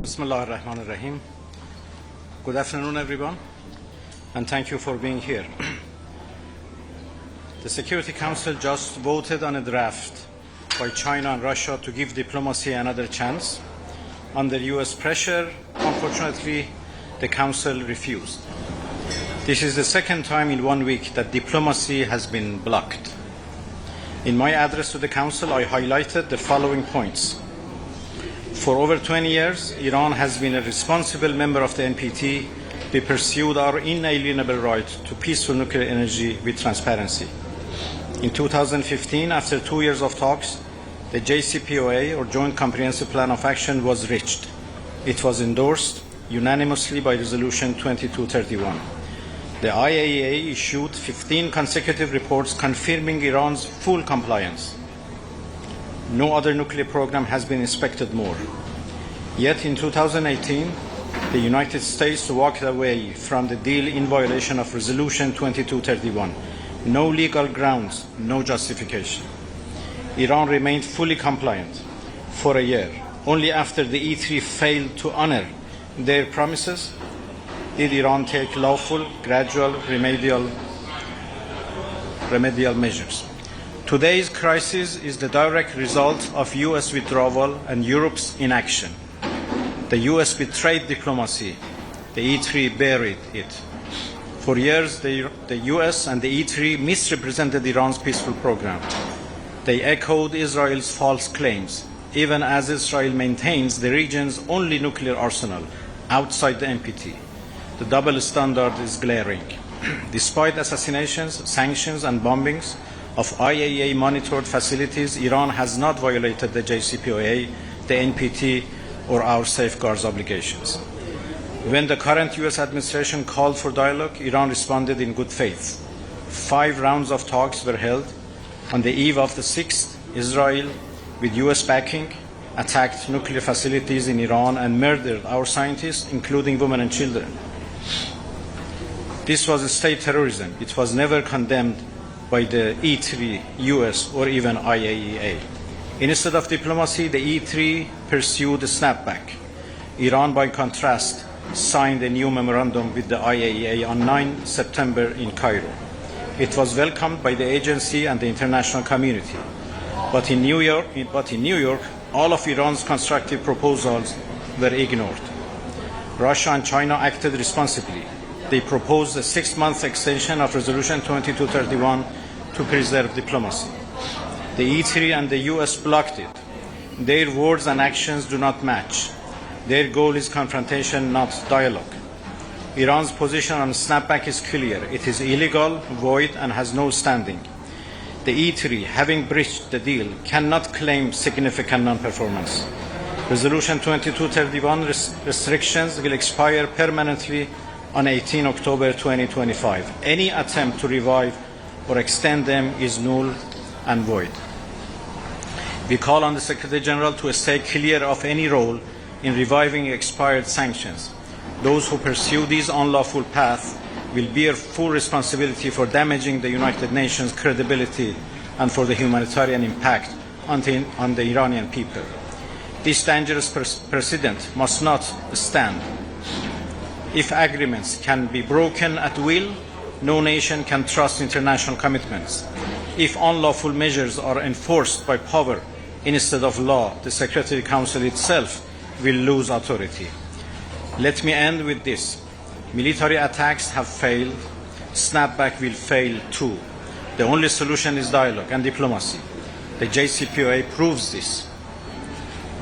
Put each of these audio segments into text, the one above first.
Bismillah ar-Rahman ar-Rahim. Good afternoon, everyone, and thank you for being here. The Security Council just voted on a draft by China and Russia to give diplomacy another chance. Under US pressure, unfortunately, the Council refused. This is the second time in 1 week that diplomacy has been blocked. In my address to the Council, I highlighted the following points. For over 20 years, Iran has been a responsible member of the NPT. We pursued our inalienable right to peaceful nuclear energy with transparency. In 2015, after 2 years of talks, the JCPOA, or Joint Comprehensive Plan of Action, was reached. It was endorsed unanimously by Resolution 2231. The IAEA issued 15 consecutive reports confirming Iran's full compliance. No other nuclear program has been inspected more. Yet in 2018, the United States walked away from the deal in violation of Resolution 2231. No legal grounds, no justification. Iran remained fully compliant for a year. Only after the E3 failed to honor their promises did Iran take lawful, gradual, remedial measures. Today's crisis is the direct result of US withdrawal and Europe's inaction. The US betrayed diplomacy. The E3 buried it. For years, the US and the E3 misrepresented Iran's peaceful program. They echoed Israel's false claims, even as Israel maintains the region's only nuclear arsenal outside the NPT. The double standard is glaring. Despite assassinations, sanctions, and bombings of IAEA-monitored facilities, Iran has not violated the JCPOA, the NPT, or our safeguards obligations. When the current US administration called for dialogue, Iran responded in good faith. 5 rounds of talks were held. On the eve of the 6th, Israel, with US backing, attacked nuclear facilities in Iran and murdered our scientists, including women and children. This was state terrorism. It was never condemned by the E3, US, or even IAEA. Instead of diplomacy, the E3 pursued a snapback. Iran, by contrast, signed a new memorandum with the IAEA on 9 September in Cairo. It was welcomed by the agency and the international community. But in New York, all of Iran's constructive proposals were ignored. Russia and China acted responsibly. They proposed a 6-month extension of Resolution 2231 to preserve diplomacy. The E3 and the US blocked it. Their words and actions do not match. Their goal is confrontation, not dialogue. Iran's position on snapback is clear. It is illegal, void, and has no standing. The E3, having breached the deal, cannot claim significant non-performance. Resolution 2231 restrictions will expire permanently on 18 October 2025. Any attempt to revive or extend them is null and void. We call on the Secretary General to stay clear of any role in reviving expired sanctions. Those who pursue these unlawful paths will bear full responsibility for damaging the United Nations' credibility and for the humanitarian impact on the Iranian people. This dangerous precedent must not stand. If agreements can be broken at will, no nation can trust international commitments. If unlawful measures are enforced by power instead of law, the Security Council itself will lose authority. Let me end with this. Military attacks have failed. Snapback will fail too. The only solution is dialogue and diplomacy. The JCPOA proves this.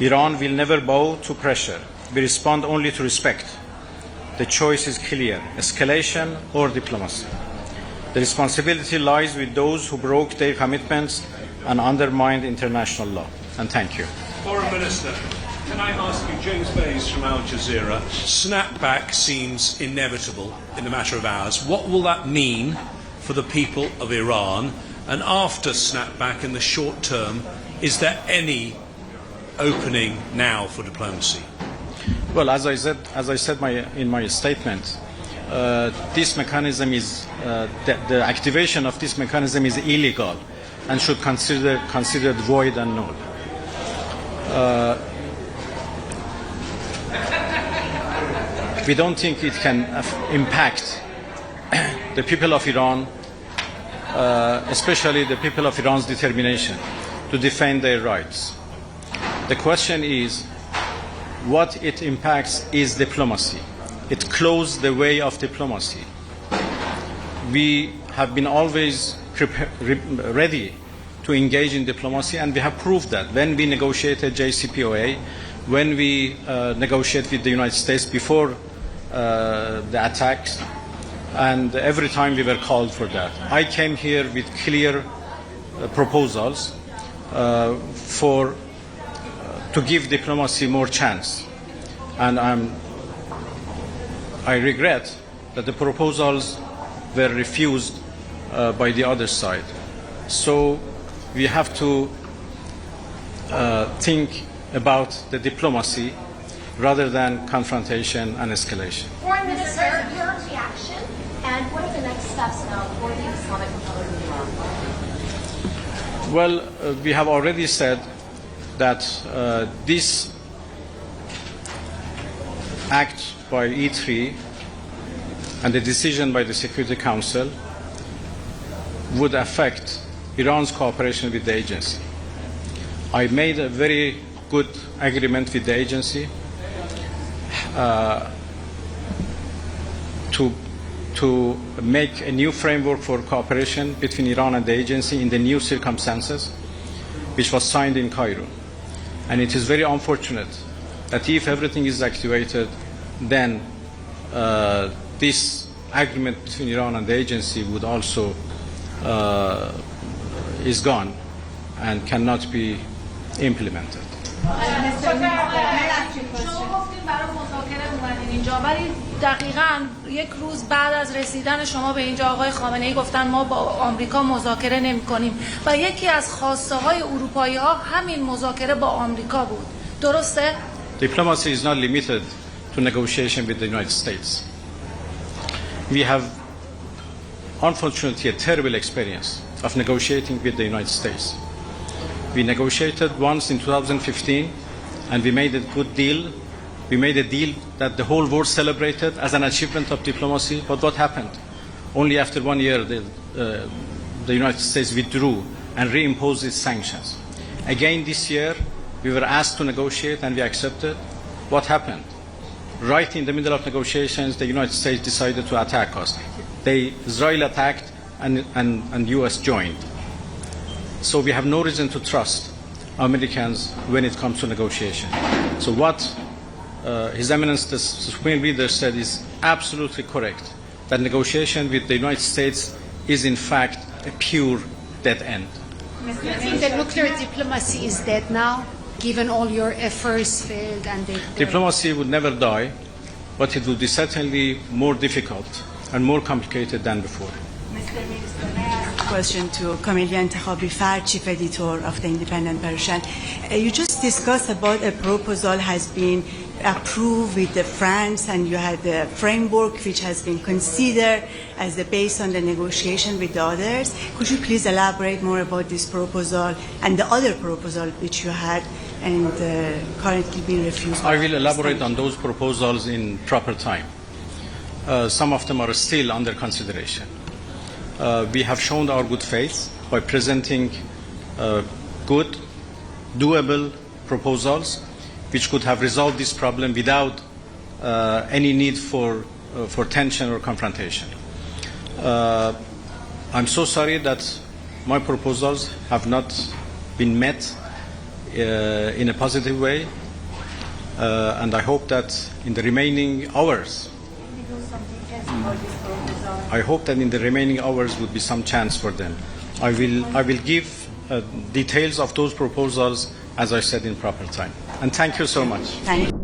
Iran will never bow to pressure. We respond only to respect. The choice is clear: escalation or diplomacy. The responsibility lies with those who broke their commitments and undermined international law. And thank you. Foreign Minister, can I ask you, James Bays from Al Jazeera, snapback seems inevitable in a matter of hours. What will that mean for the people of Iran? And after snapback in the short term, is there any opening now for diplomacy? Well, as I said in my statement, this mechanism is the activation of this mechanism is illegal and should considered void and null. We don't think it can impact the people of Iran, especially the people of Iran's determination to defend their rights. The question is, what it impacts is diplomacy. It closed the way of diplomacy. We have been always ready to engage in diplomacy, and we have proved that when we negotiated JCPOA, when we negotiated with the United States before the attacks, and every time we were called for that. I came here with clear proposals to give diplomacy more chance, and I regret that the proposals were refused by the other side. So we have to think about the diplomacy rather than confrontation and escalation. Foreign Minister, your reaction, and what are the next steps now for the Islamic Republic of Iran? Well, we have already said that this act by E3 and the decision by the Security Council would affect Iran's cooperation with the agency. I made a very good agreement with the agency to make a new framework for cooperation between Iran and the agency in the new circumstances, which was signed in Cairo. And it is very unfortunate that if everything is activated, then this agreement between Iran and the agency would also is gone and cannot be implemented. دقیقاً یک روز بعد از رسیدن شما به اینجا آقای خامنه‌ای گفتن ما با آمریکا مذاکره نمی‌کنیم و یکی از خواسته‌های اروپایی‌ها همین مذاکره با آمریکا بود. درسته؟ Diplomacy is not limited to negotiation with the United States. We have unfortunately a terrible experience of negotiating with the United States. We negotiated once in 2015 and we made a good deal. We made a deal that the whole world celebrated as an achievement of diplomacy. But what happened? Only after 1 year, the United States withdrew and reimposed its sanctions. Again this year, we were asked to negotiate and we accepted. What happened? Right in the middle of negotiations, the United States decided to attack us. Israel attacked and US joined. So we have no reason to trust Americans when it comes to negotiation. So what His Eminence the Supreme Leader said is absolutely correct, that negotiation with the United States is in fact a pure dead end. You think that nuclear diplomacy is dead now, given all your efforts failed and Diplomacy would never die, but it would be certainly more difficult and more complicated than before. Mr. Minister, may I ask a question to Kamilian Takhabi, Chief Editor of the Independent Persian. You just discussed about a proposal has been approved with France, and you had the framework which has been considered as the base on the negotiation with the others. Could you please elaborate more about this proposal and the other proposal which you had and currently being refused? I will elaborate on those proposals in proper time. Some of them are still under consideration. We have shown our good faith by presenting good, doable proposals which could have resolved this problem without any need for tension or confrontation. I'm so sorry that my proposals have not been met in a positive way, and I hope that in the remaining hours, would be some chance for them. I will give details of those proposals, as I said, in proper time. And thank you so much. Thank you.